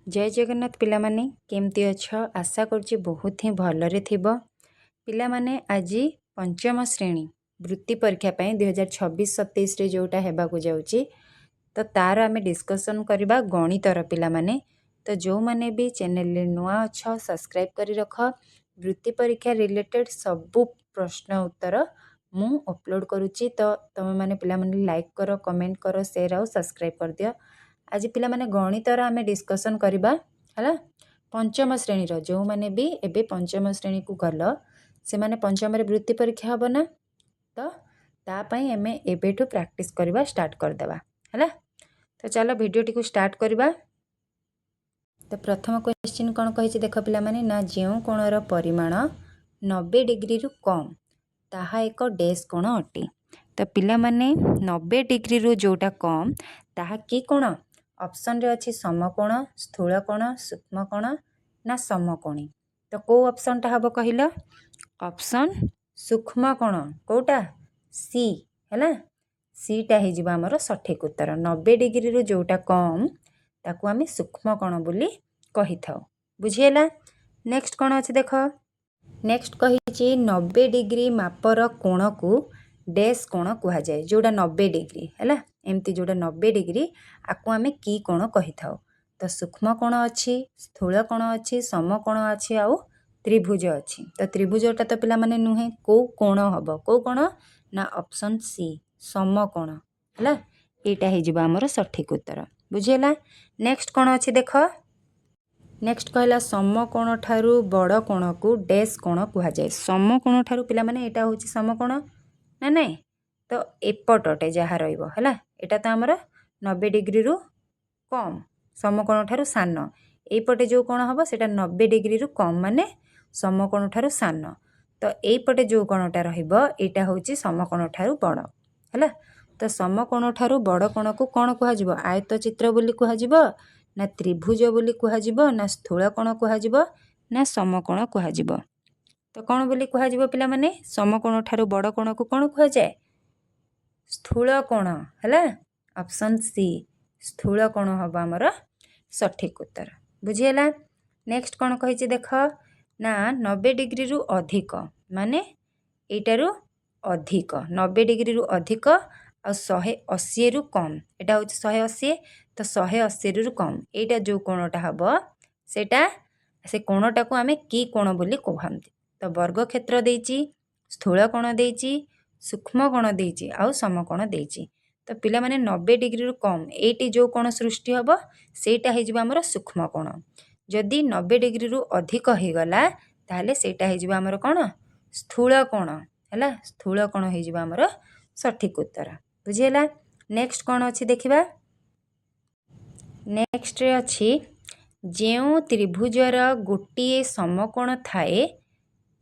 जय जगन्नाथ पिला माने केमती अछ आशा करुच्ची बहुत ही भलरे थिबो पिला माने आज पंचम श्रेणी वृत्ति परीक्षा पाई 2026-27 रे जोटा हेबा को जाउची तो तार आमे डिस्कशन करबा गणितर पिला माने तो जो माने भी चैनल रे नुआ अछ सब्सक्राइब करी रख वृत्ति परीक्षा रिलेटेड सबु प्रश्न उत्तर मु अपलोड करूची तो तमे माने पिला माने लाइक करो कमेंट करो शेयर और सब्सक्राइब कर दियो। आज पिला माने गणितर आमे डिस्कशन करबा हला पंचम श्रेणी रो जो माने भी एबे पंचम श्रेणी को गल से माने पंचम रे वृत्ति परीक्षा हबो ना तो ता पई एमे एबेठु प्रैक्टिस करबा स्टार्ट कर देबा हला। तो चलो वीडियो टी को स्टार्ट करबा। तो प्रथम क्वेश्चन कोन कहिछि देखो पिला माने ना जेउ कोणर परिमाण 90 डिग्री रु कम ताहा एक डैश कोण अटे। तो पिला माने 90 डिग्री रु जोटा कम ताहा की कोण ऑप्शन रे अछि समकोण स्थूल कोण सूक्ष्म कोण ना समकोणी। तो को ऑप्शन टा हबो कहिलो ऑप्शन सूक्ष्म कोण कोटा सी हैला सी टा हे जिबा हमर सठिक उत्तर 90 डिग्री रु जोटा कम ताकू आमे सूक्ष्म कोण बोली कहि थाउ बुझिएला। नेक्स्ट कोण अछि देखो नेक्स्ट कहिछि 90 डिग्री मापर कोण को डैश कोण कुहा जाय जोटा 90 डिग्री हैला एमती जोटा 90 डिग्री आकु आमे की कोण कहि थाउ। तो सूक्ष्म कोण अछि स्थूल कोण अछि समकोण अछि आउ त्रिभुज अछि। तो त्रिभुजटा तो पिला माने नुहे को कोण हबो को कोण ना ऑप्शन सी समकोण हैला एटा हे जिबा हमर सठिक उत्तर बुझिएला। नेक्स्ट कोण अछि देखो नेक्स्ट कहला समकोण ठारू बड़ कोण को डैश कोण कुहा जाय। समकोण ठारू पिला माने एटा होछि समकोण ना नहीं तो एपटटे जहा रहइबो हैला एटा तो हमर 90 डिग्री रु कम समकोण ठारू सान एपटे जो कोण हबो सेटा 90 डिग्री रु कम माने समकोण ठारू सान तो एपटे जो कोणटा रहइबो एटा होछि समकोण ठारू बड़ हैला। तो समकोण ठारू बड़ कोण को कोण कुहा जिवो आयत चित्र बोली कुहा जिवो ना त्रिभुज बोली कुहा जिवो ना स्थूल कोण कुहा जिवो ना समकोण कुहा जिवो। तो कोण बोली कुहा जिवो पिला माने समकोण ठारू बड़ कोण को कोण कुहा जाय स्थूल कोण हैला ऑप्शन सी स्थूल कोण हबो हमर सठिक उत्तर बुझिएला। नेक्स्ट कोण कहिछि देखो ना 90 डिग्री रु अधिक माने एटारू अधिक 90 डिग्री रु अधिक आ 180 रु कम एटा होछि 180 तो 180 रु कम एटा जो कोणटा हबो सेटा से कोणटा को आमे की कोण बोली कहंती। तो वर्ग क्षेत्र देइछि स्थूल कोण देइछि सूक्ष्म कोण देइछि आउ समकोण देइछि। तो पिला माने 90 डिग्री रु कम एटी जो कोण सृष्टि हबो सेटा हे जिबा हमर सूक्ष्म कोण जदि 90 डिग्री रु अधिक हे गला ताले सेटा हे जिबा हमर कोण स्थूल कोण हैला स्थूल कोण हे जिबा हमर सठिक उत्तर बुझिएला। नेक्स्ट कोण अछि देखिबा नेक्स्ट रे अछि जेउ त्रिभुजर गोटिए समकोण थाए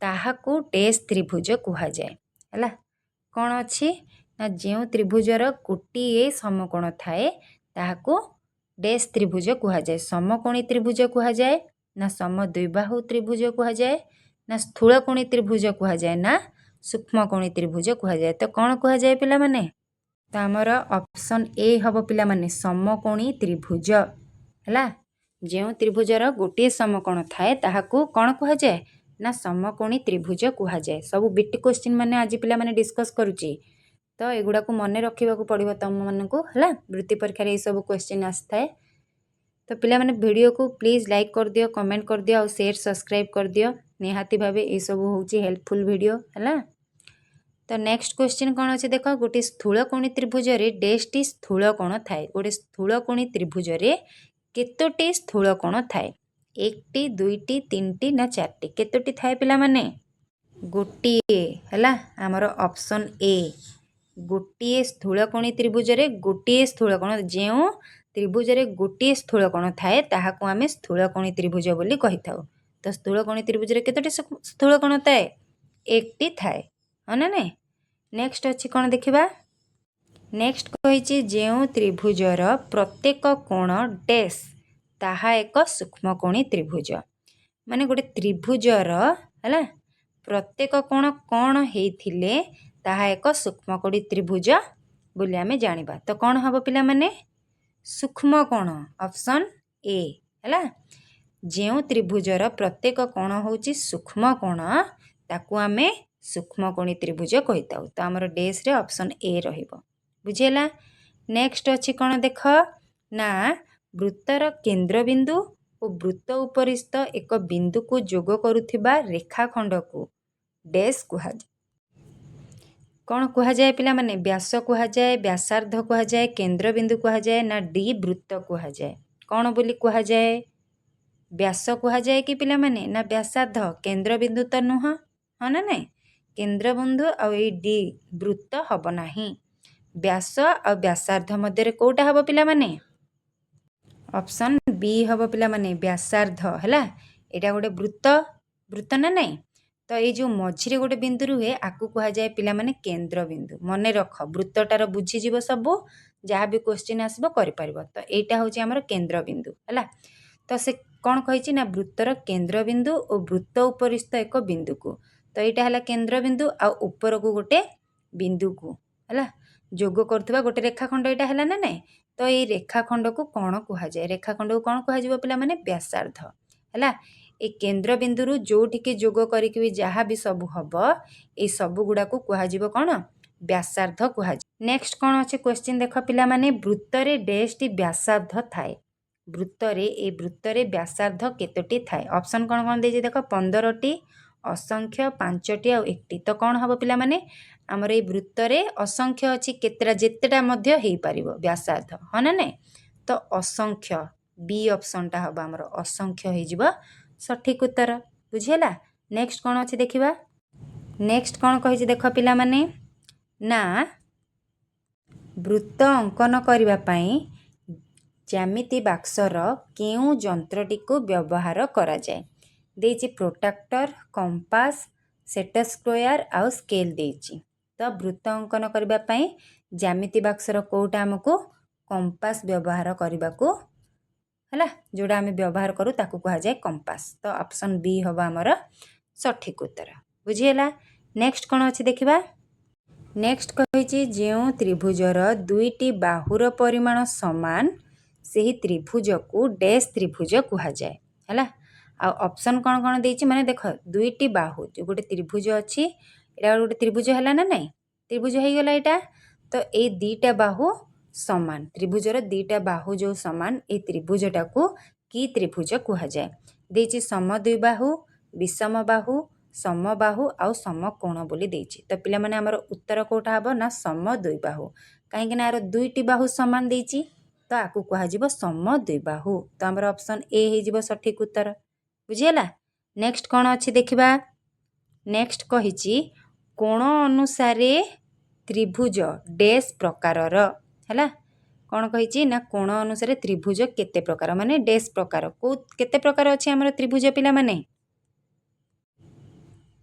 ताहाकू डैश त्रिभुज कुहा जाय हैला कोण अछि ना जेउ त्रिभुजर गोटिए समकोण थाए ताहाकू डैश त्रिभुज कुहा जाय समकोणी त्रिभुज कुहा जाय ना समद्विबाहु त्रिभुज कुहा जाय ना स्थूलकोणी त्रिभुज कुहा जाय ना सूक्ष्मकोणी त्रिभुज कुहा जाय। तो कोण कुहा जाय पिला माने तो हमर ऑप्शन ए हबो पिला माने समकोणी त्रिभुज हैला जेउ त्रिभुजर गोटिए समकोण थाए ताहाकू कोण कुहा जाय ना समकोणी त्रिभुज कुहा जाय। सब बिट क्वेश्चन माने आज पिला माने डिस्कस करूची तो एगुडा को मने रखिबा को पड़िबो तम मन को हैला वृत्ति परीक्षा रे ए सब क्वेश्चन आस्थाय। तो पिला माने वीडियो को प्लीज लाइक कर दियो कमेंट कर दियो और शेयर सब्सक्राइब कर दियो निहाती भाबे ए सब होची हेल्पफुल वीडियो हैला। तो नेक्स्ट क्वेश्चन कोन अछि देखो गोटे स्थूलकोणी त्रिभुज रे डैश टी स्थूल कोण थाए गोटे स्थूलकोणी त्रिभुज रे केतोटी स्थूल कोण थाए एकटी दुईटी तीनटी ना चारटी केतोटी थाए पिला माने गोटिए हैला हमर ऑप्शन ए गोटिए स्थूलकोणी त्रिभुज रे गोटिए स्थूलकोण जेउ त्रिभुज रे गोटिए स्थूलकोण थाए ताहाकू आमे स्थूलकोणी त्रिभुज बोली कहि थाउ। तो स्थूलकोणी त्रिभुज रे केतोटी स्थूलकोण थाए एकटी थाए हने ने। नेक्स्ट अछि कोन देखिबा नेक्स्ट कहिछि जेउ त्रिभुजर प्रत्येक कोण डैश ताहा एक सूक्ष्मकोणी त्रिभुज माने गोटे त्रिभुजर हैला प्रत्येक कोण कोण हेथिले ताहा एक सूक्ष्मकोणी त्रिभुज बोली आमे जानिबा। तो कोण हबो पिला माने सूक्ष्म कोण ऑप्शन ए ହେଲା। ଯେଉଁ ତ୍ରିଭୁଜର ପ୍ରତ୍ୟେକ କୋଣ ହେଉଛି ସୂକ୍ଷ୍ମ କୋଣ ତାକୁ ଆମେ ସୂକ୍ଷ୍ମକୋଣୀ ତ୍ରିଭୁଜ କହିଥାଉ। ତ ଆମର ଡେସ୍ରେ ଅପସନ୍ ଏ ରହିବ। ବୁଝିହେଲା। ନେକ୍ସଟ ଅଛି କ'ଣ ଦେଖ ନା ବୃତ୍ତର କେନ୍ଦ୍ରବିନ୍ଦୁ ଓ ବୃତ୍ତ ଉପରିସ୍ଥ ଏକ ବିନ୍ଦୁକୁ ଯୋଗ କରୁଥିବା ରେଖାଖଣ୍ଡକୁ ଡେସ୍ କୁହାଯାଏ। କ'ଣ କୁହାଯାଏ ପିଲାମାନେ? ବ୍ୟାସ କୁହାଯାଏ, ବ୍ୟାସାର୍ଦ୍ଧ କୁହାଯାଏ, କେନ୍ଦ୍ରବିନ୍ଦୁ କୁହାଯାଏ ନା ଡି ବୃତ୍ତ କୁହାଯାଏ? କ'ଣ ବୋଲି କୁହାଯାଏ? ବ୍ୟାସ କୁହାଯାଏ କି ପିଲାମାନେ ନା ବ୍ୟାସାର୍ଦ୍ଧ? କେନ୍ଦ୍ରବିନ୍ଦୁ ତ ନୁହଁ, ହଁ ନା ନାଇଁ? କେନ୍ଦ୍ରବିନ୍ଦୁ ଆଉ ଏଇ ଡି ବୃତ୍ତ ହବ ନାହିଁ। ବ୍ୟାସ ଆଉ ବ୍ୟାସାର୍ଦ୍ଧ ମଧ୍ୟରେ କୋଉଟା ହବ ପିଲାମାନେ? ଅପସନ୍ ବି ହବ ପିଲାମାନେ, ବ୍ୟାସାର୍ଦ୍ଧ। ହେଲା, ଏଇଟା ଗୋଟେ ବୃତ୍ତ ନା ନାଇଁ? ତ ଏଇ ଯେଉଁ ମଝିରେ ଗୋଟେ ବିନ୍ଦୁ ରୁହେ ଆକୁ କୁହାଯାଏ ପିଲାମାନେ କେନ୍ଦ୍ରବିନ୍ଦୁ। ମନେ ରଖ, ବୃତ୍ତଟାର ବୁଝିଯିବ ସବୁ, ଯାହା ବି କ୍ୱେଶ୍ଚିନ୍ ଆସିବ କରିପାରିବ। ତ ଏଇଟା ହେଉଛି ଆମର କେନ୍ଦ୍ରବିନ୍ଦୁ। ହେଲା, ତ ସେ କ'ଣ କହିଛି ନା ବୃତ୍ତର କେନ୍ଦ୍ରବିନ୍ଦୁ ଓ ବୃତ୍ତ ଉପରିସ୍ଥ ଏକ ବିନ୍ଦୁକୁ। ତ ଏଇଟା ହେଲା କେନ୍ଦ୍ରବିନ୍ଦୁ ଆଉ ଉପରକୁ ଗୋଟେ ବିନ୍ଦୁକୁ ହେଲା ଯୋଗ କରୁଥିବା ଗୋଟେ ରେଖାଖଣ୍ଡ ଏଇଟା ହେଲା ନା ନାଇଁ? ତ ଏଇ ରେଖାଖଣ୍ଡକୁ କ'ଣ କୁହାଯାଏ? ରେଖାଖଣ୍ଡକୁ କ'ଣ କୁହାଯିବ ପିଲାମାନେ? ବ୍ୟାସାର୍ଦ୍ଧ। ହେଲା, ଏ କେନ୍ଦ୍ରବିନ୍ଦୁରୁ ଯୋଉଠିକି ଯୋଗ କରିକି ବି ଯାହା ବି ସବୁ ହବ ଏଇ ସବୁ ଗୁଡ଼ାକୁ କୁହାଯିବ କ'ଣ? ବ୍ୟାସାର୍ଦ୍ଧ କୁହାଯିବ। ନେକ୍ସଟ କ'ଣ ଅଛି କ୍ୱେଶ୍ଚିନ୍ ଦେଖ ପିଲାମାନେ, ବୃତ୍ତରେ ଡେସ୍ଟି ବ୍ୟାସାର୍ଦ୍ଧ ଥାଏ। ଏ ବୃତ୍ତରେ ବ୍ୟାସାର୍ଦ୍ଧ କେତୋଟି ଥାଏ? ଅପସନ୍ କ'ଣ କ'ଣ ଦେଇଛି ଦେଖ, 15ଟି, ଅସଂଖ୍ୟ, 5ଟି ଆଉ 1ଟି। ତ କ'ଣ ହବ ପିଲାମାନେ? ଆମର ଏଇ ବୃତ୍ତରେ ଅସଂଖ୍ୟ ଅଛି, କେତେଟା ଯେତେଟା ମଧ୍ୟ ହେଇପାରିବ ବ୍ୟାସାର୍ଦ୍ଧ, ହଁ ନା ନାଇଁ? ତ ଅସଂଖ୍ୟ, ବି ଅପସନ୍ଟା ହବ ଆମର ଅସଂଖ୍ୟ ହେଇଯିବ ସଠିକ ଉତ୍ତର। ବୁଝିହେଲା। ନେକ୍ସଟ କ'ଣ ଅଛି ଦେଖିବା। ନେକ୍ସଟ କ'ଣ କହିଛି ଦେଖ ପିଲାମାନେ, ନା ବୃତ୍ତ ଅଙ୍କନ କରିବା ପାଇଁ ଜ୍ୟାମିତି ବାକ୍ସର କେଉଁ ଯନ୍ତ୍ରଟିକୁ ବ୍ୟବହାର କରାଯାଏ? ଦେଇଛି ପ୍ରୋଟ୍ରାକ୍ଟର, କମ୍ପାସ, ସେଟ ସ୍କୋୟାର ଆଉ ସ୍କେଲ ଦେଇଛି। ତ ବୃତ୍ତ ଅଙ୍କନ କରିବା ପାଇଁ ଜ୍ୟାମିତି ବାକ୍ସର କୋଉଟା ଆମକୁ କମ୍ପାସ ବ୍ୟବହାର କରିବାକୁ ହେଲା, ଯୋଉଟା ଆମେ ବ୍ୟବହାର କରୁ ତାକୁ କୁହାଯାଏ କମ୍ପାସ। ତ ଅପସନ୍ ବି ହବ ଆମର ସଠିକ ଉତ୍ତର। ବୁଝିହେଲା। ନେକ୍ସଟ କ'ଣ ଅଛି ଦେଖିବା। ନେକ୍ସଟ କହିଛି ଯେଉଁ ତ୍ରିଭୁଜର ଦୁଇଟି ବାହୁର ପରିମାଣ ସମାନ ସେହି ତ୍ରିଭୁଜକୁ ଡେସ୍ ତ୍ରିଭୁଜ କୁହାଯାଏ। ହେଲା, ଆଉ ଅପସନ୍ କ'ଣ କ'ଣ ଦେଇଛି ମାନେ ଦେଖ, ଦୁଇଟି ବାହୁ, ଯେଉଁ ଗୋଟେ ତ୍ରିଭୁଜ ଅଛି ଏଇଟା ଗୋଟେ ତ୍ରିଭୁଜ ହେଲା ନା ନାଇଁ? ତ୍ରିଭୁଜ ହେଇଗଲା ଏଇଟା। ତ ଏଇ ଦିଟା ବାହୁ ସମାନ, ତ୍ରିଭୁଜର ଦିଟା ବାହୁ ଯେଉଁ ସମାନ, ଏଇ ତ୍ରିଭୁଜଟାକୁ କି ତ୍ରିଭୁଜ କୁହାଯାଏ? ଦେଇଛି ସମଦ୍ୱିବାହୁ, ବିଷମବାହୁ, ସମବାହୁ ଆଉ ସମକୋଣ ବୋଲି ଦେଇଛି। ତ ପିଲାମାନେ ଆମର ଉତ୍ତର କୋଉଟା ହବ ନା ସମଦ୍ୱିବାହୁ। କାହିଁକି ନା ଆର ଦୁଇଟି ବାହୁ ସମାନ ଦେଇଛି, ତ ଆକୁ କୁହାଯିବ ସମଦ୍ୱିବାହୁ। ତ ଆମର ଅପସନ୍ ଏ ହେଇଯିବ ସଠିକ ଉତ୍ତର। ବୁଝିହେଲା। ନେକ୍ସଟ କ'ଣ ଅଛି ଦେଖିବା। ନେକ୍ସଟ କହିଛି କୋଣ ଅନୁସାରେ ତ୍ରିଭୁଜ ଡେସ୍ ପ୍ରକାରର। ହେଲା, କ'ଣ କହିଛି ନା କୋଣ ଅନୁସାରେ ତ୍ରିଭୁଜ କେତେ ପ୍ରକାର, ମାନେ ଡେସ୍ ପ୍ରକାର। କେତେ ପ୍ରକାର ଅଛି ଆମର ତ୍ରିଭୁଜ ପିଲାମାନେ?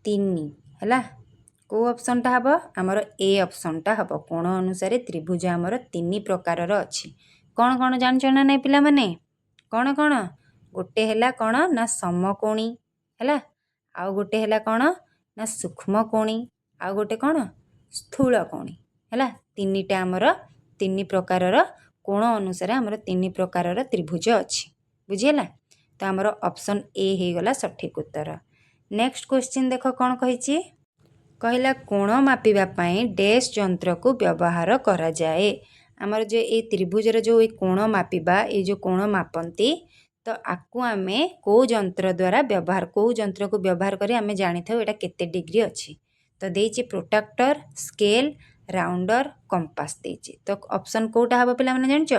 3। ହେଲା, କେଉଁ ଅପସନ୍ଟା ହବ? ଆମର ଏ ଅପସନ୍ଟା ହବ। କୋଣ ଅନୁସାରେ ତ୍ରିଭୁଜ ଆମର 3 ପ୍ରକାରର ଅଛି। କ'ଣ କ'ଣ ଜାଣିଛ ନା ନାଇଁ ପିଲାମାନେ? କ'ଣ କ'ଣ? ଗୋଟେ ହେଲା କ'ଣ ନା ସମକୋଣୀ, ହେଲା, ଆଉ ଗୋଟେ ହେଲା କ'ଣ ନା ସୂକ୍ଷ୍ମକୋଣୀ, ଆଉ ଗୋଟେ କ'ଣ ସ୍ଥୂଳକୋଣୀ। ହେଲା, ତିନିଟା ଆମର 3 ପ୍ରକାରର କୋଣ ଅନୁସାରେ ଆମର 3 ପ୍ରକାରର ତ୍ରିଭୁଜ ଅଛି। ବୁଝିହେଲା। ତ ଆମର ଅପସନ୍ ଏ ହେଇଗଲା ସଠିକ ଉତ୍ତର। ନେକ୍ସଟ କ୍ୱେଶ୍ଚିନ୍ ଦେଖ କ'ଣ କହିଛି। କହିଲା କୋଣ ମାପିବା ପାଇଁ ଡେସ୍ ଯନ୍ତ୍ରକୁ ବ୍ୟବହାର କରାଯାଏ। ଆମର ଯେଉଁ ଏଇ ତ୍ରିଭୁଜର ଯେଉଁ ଏଇ କୋଣ ମାପିବା, ଏଇ ଯେଉଁ କୋଣ ମାପନ୍ତି, ତ ଆକୁ ଆମେ କେଉଁ ଯନ୍ତ୍ର ଦ୍ୱାରା ବ୍ୟବହାର, କେଉଁ ଯନ୍ତ୍ରକୁ ବ୍ୟବହାର କରି ଆମେ ଜାଣିଥାଉ ଏଇଟା କେତେ ଡିଗ୍ରୀ ଅଛି? ତ ଦେଇଛି ପ୍ରୋଟ୍ରାକ୍ଟର, ସ୍କେଲ, ରାଉଣ୍ଡର, କମ୍ପାସ ଦେଇଛି। ତ ଅପସନ୍ କୋଉଟା ହବ ପିଲାମାନେ ଜାଣିଛ?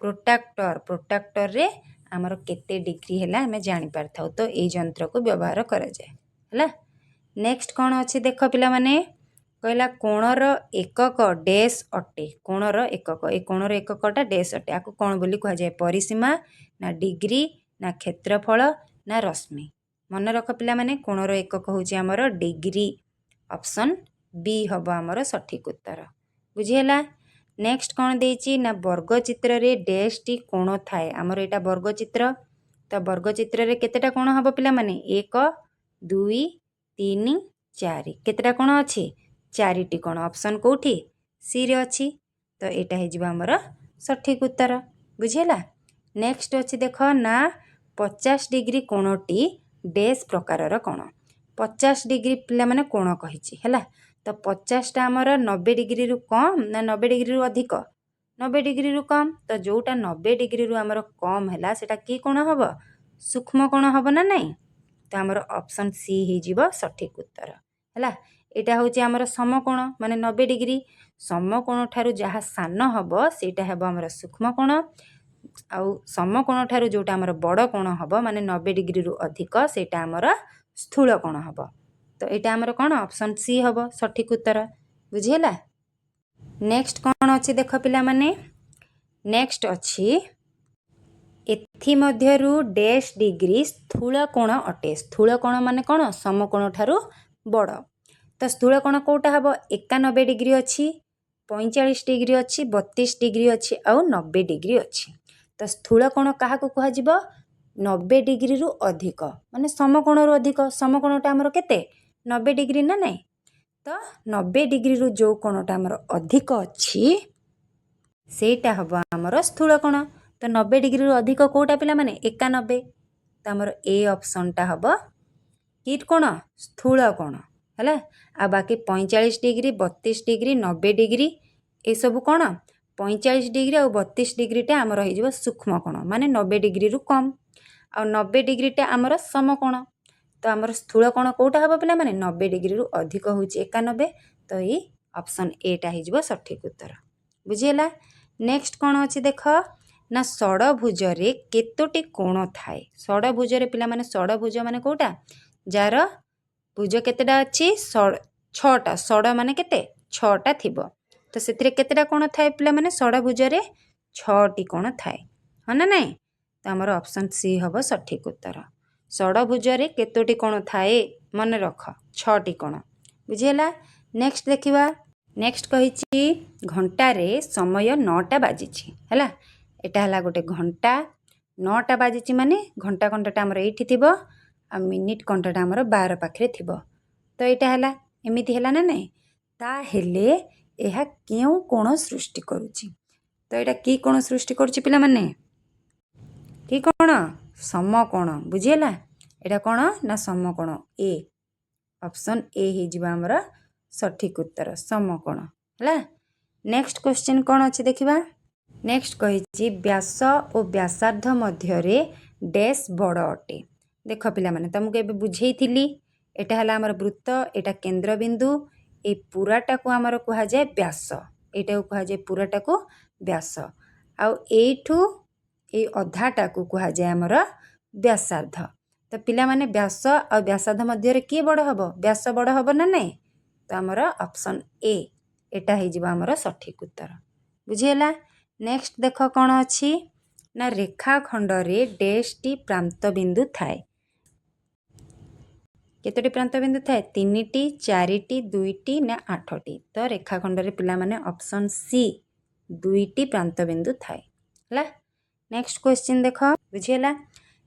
ପ୍ରୋଟ୍ରାକ୍ଟର। ପ୍ରୋଟ୍ରାକ୍ଟରରେ ଆମର କେତେ ଡିଗ୍ରୀ ହେଲା ଆମେ ଜାଣିପାରିଥାଉ, ତ ଏଇ ଯନ୍ତ୍ରକୁ ବ୍ୟବହାର କରାଯାଏ। ହେଲା, ନେକ୍ସଟ କ'ଣ ଅଛି ଦେଖ ପିଲାମାନେ। କହିଲା କୋଣର ଏକକ ଡେସ୍ ଅଟେ। କୋଣର ଏକକ, ଏ କୋଣର ଏକକଟା ଡେସ୍ ଅଟେ। ଆକୁ କ'ଣ ବୋଲି କୁହାଯାଏ? ପରିସୀମା ନା ଡିଗ୍ରୀ ନା କ୍ଷେତ୍ରଫଳ ନା ରଶ୍ମି? ମନେ ରଖ ପିଲାମାନେ, କୋଣର ଏକକ ହେଉଛି ଆମର ଡିଗ୍ରୀ। ଅପସନ୍ ବି ହବ ଆମର ସଠିକ ଉତ୍ତର। ବୁଝିହେଲା। ନେକ୍ସଟ କ'ଣ ଦେଇଛି ନା ବର୍ଗଚିତ୍ରରେ ଡେସ୍ଟି କୋଣ ଥାଏ। ଆମର ଏଇଟା ବର୍ଗଚିତ୍ର। ତ ବର୍ଗଚିତ୍ରରେ କେତେଟା କୋଣ ହବ ପିଲାମାନେ? 1, 2, 3, 4। କେତେଟା କୋଣ ଅଛି? 4ଟି କୋଣ। ଅପସନ୍ କୋଉଠି? ସିରେ ଅଛି। ତ ଏଇଟା ହେଇଯିବ ଆମର ସଠିକ ଉତ୍ତର। ବୁଝିହେଲା। नेक्स्ट अच्छी देख ना 50 डिग्री कोणटी डैश प्रकार कोण 50 डिग्री पिला माने कोण कही है तो 50टा आमर 90 डिग्री रु कम ना 90 डिग्री रु अधिक 90 डिग्री रु कम तो जोटा 90 डिग्री रु आमर कम है सेटा कि कोण हम सूक्ष्म कोण हम ना नहीं तो आमर ऑप्शन सी हो सठिक उत्तर है यहाँ हूँ आमर समकोण माने 90 डिग्री समकोण ठारू जहाँ सान हम सेटा हम आमर सूक्ष्म कोण आउ समकोण ठारू जोटा आमर बड़ कोण हम माने 90 डिग्री रु अधिक सेटा आमर स्थूल कोण हम तो यहाँ आमर कौन ऑप्शन सी हम सठिक उत्तर बुझीला। नेक्स्ट कौन अच्छी देख पिला माने नेक्स्ट अच्छी एथि मध्यरु डैश डिग्री स्थूल कोण अटे स्थूल कोण माने कौन समकोण ठारू बड़ तो स्थूल कोण कोटा हम 91 डिग्री अच्छी 45 डिग्री अच्छी 32 डिग्री अच्छी आउ 90 डिग्री अच्छी तो स्थूल कोण क्या कह 90 डिग्री रु अधिक माने समकोण रु अधिक समकोणटा आमर केते 90 डिग्री ना नहीं तो 90 डिग्री रु जो कोणटा आमर अधिक अच्छी सेटा हम आमर स्थूल कोण तो 90 डिग्री रु अधिक कोटा पिला माने 91 तो आमर ए ऑप्शन टा हम कि कोण स्थूल कोण है आ बाकी 45 डिग्री 32 डिग्री 90 डिग्री ये सब कोण 45 डिग्री और 32 डिग्रीटा आमर हो सूक्ष्म कोण माने 90 डिग्री रु कम आ 90 डिग्रीटा आमर समकोण तो आमर स्थूल कोण कोटा हम पिला माने 90 डिग्री रु अधिक हूँ 91 तो ये ऑप्शन एटा हो सठिक उत्तर बुझीला। नेक्स्ट कौन अच्छी देख ना षडभुज रे केतोटी कोण थाए षडभुज रे पिला माने षडभुज माने कोटा जार भुज केतेटा अच्छी 6टा षड माने केते 6टा थिबो तो से केतेटा कोण थाए पिला माने षडभुज रे 6टी कोण थाए हाँ ना नहीं तो आमर ऑप्शन सी हम सठिक उत्तर षडभुज रे केतोटी कोण थाए मन रख 6टी कोण बुझीला। नेक्स्ट देखिबा नेक्स्ट कही घंटारे समय 9टा बाजिछि है एटा हला गोटे घंटा 9टा बाजिछि माने घंटा घंटाटा आमर एठी थिबो आ मिनिट घंटाटा आमर 12 पाखरे थिबो तो यहाँ है एमती है ना नहीं ताहेले यह क्यों कोण सृष्टि करुछि तो यहाँ कि कोण सृष्टि करुछि पिला माने कि कोण समकोण बुझीला यहाँ कौन ना समकोण ए ऑप्शन ए हो आमर सठिक उत्तर समकोण है। नेक्स्ट क्वेश्चन कौन अच्छी देखिबा नेक्स्ट कही व्यास और व्यासार्ध मध्य डैश बड़ अटे देख पिला माने तुमको एबे बुझेइथिली एटा हला आमर वृत्त एटा केंद्रबिंदु ए पूराटा को आमर कहा जाए व्यास एटा को कहा जाए पूराटा को व्यास आउ एठू ए अधाटा को कहा जाए आमर व्यासार्ध तो पिला माने व्यास और व्यासार्ध मध्य किए बड़ हम व्यास बड़ हम ना नहीं तो आमर ऑप्शन ए एटा हो आमर सठिक उत्तर बुझीला। नेक्स्ट देख कौन अच्छी ना रेखाखंड रे डैश टी प्रांत बिंदु थाए केतोटी प्रांत बिंदु थाए 3टी 4टी 2टी ना 8टी तो रेखाखंड रे पिला माने ऑप्शन सी 2टी प्रांत बिंदु थाए है। नेक्स्ट क्वेश्चन देख बुझीला।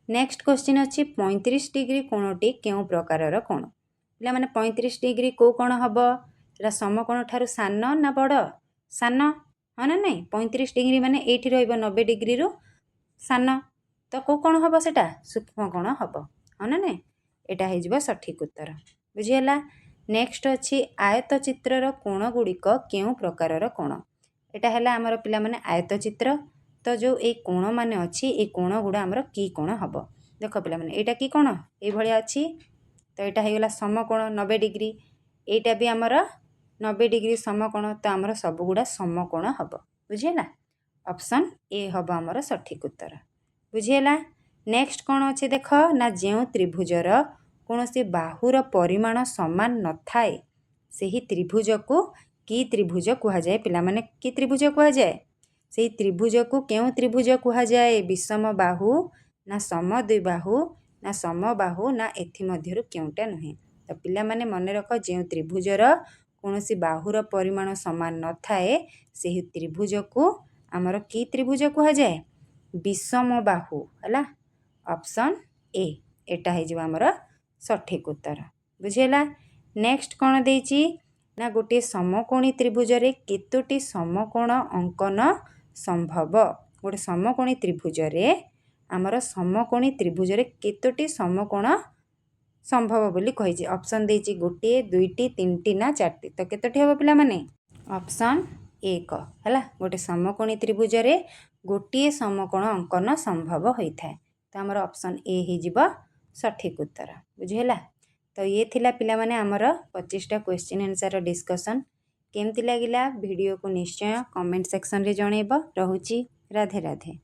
नेक्स्ट क्वेश्चन अच्छी 35 डिग्री कोणटी क्यों प्रकार कोण पिला माने 35 डिग्री को कोण हम समकोण ठारू सान ना बड़ सान हाँ ना नहीं 35 डिग्री माने एठी रहइबो 90 डिग्री रु सान तो को कोण हम सेटा सूक्ष्म कोण हम हाँ ना नहीं एटा हो सठिक उत्तर बुझीला। नेक्स्ट अच्छी आयत चित्रर कोण गुड़िक क्यों प्रकार कोण एटा है आमर पिला माने आयत चित्र तो जो ये कोण माने अच्छी ये कोण गुड़ा आमर की कोण हम देख पिला माने एटा की कोण ये भलिया अच्छी तो यहाँ हो गला समकोण 90 डिग्री एटा भी आमर 90 डिग्री समकोण तो आमर सबगुड़ा समकोण हम बुझीला ऑप्शन ए हम आमर सठिक उत्तर बुझीला। नेक्स्ट कौन अच्छे देख ना जो त्रिभुजर कौन से बाहुर परिमाण समान न थाए से त्रिभुज को कि त्रिभुज कह जाए पिला माने कि त्रिभुज कह जाए से त्रिभुज को क्यों त्रिभुज कह जाए विषम बाहु ना समद्विबाहु ना समबाहु ना एथि मध्यरु क्योंटा नुहे तो पिला माने मन रख जो त्रिभुजर कौन सी बाहुर परिमाण समान न थाए से त्रिभुज को आमर कि त्रिभुज कह जाए विषम बाहु है ऑप्शन ए एटा हो आमर सठिक उत्तर बुझीला। नेक्स्ट कौन देची ना गोटे समकोणी त्रिभुज रे केतोटी समकोण अंकन संभव गोटे समकोणी त्रिभुजरे आमर समकोणी त्रिभुजरे केतोटी समकोण संभव बोली कही ऑप्शन देछि गोटे दुईटी तीनटी ना चारटी तो केतोटी हम पिला माने ऑप्शन एक है गोटे समकोणी त्रिभुजरे गोटे समकोण अंकन संभव होता है तो आमर ऑप्शन ए हो सठिक उत्तर बुझेगा। तो ये थिला पिला माने आमर 25टा क्वेश्चन आंसर डिस्कशन केमती लगिला वीडियो को निश्चय कमेंट सेक्शन रे जणेब। रहुची राधे राधे।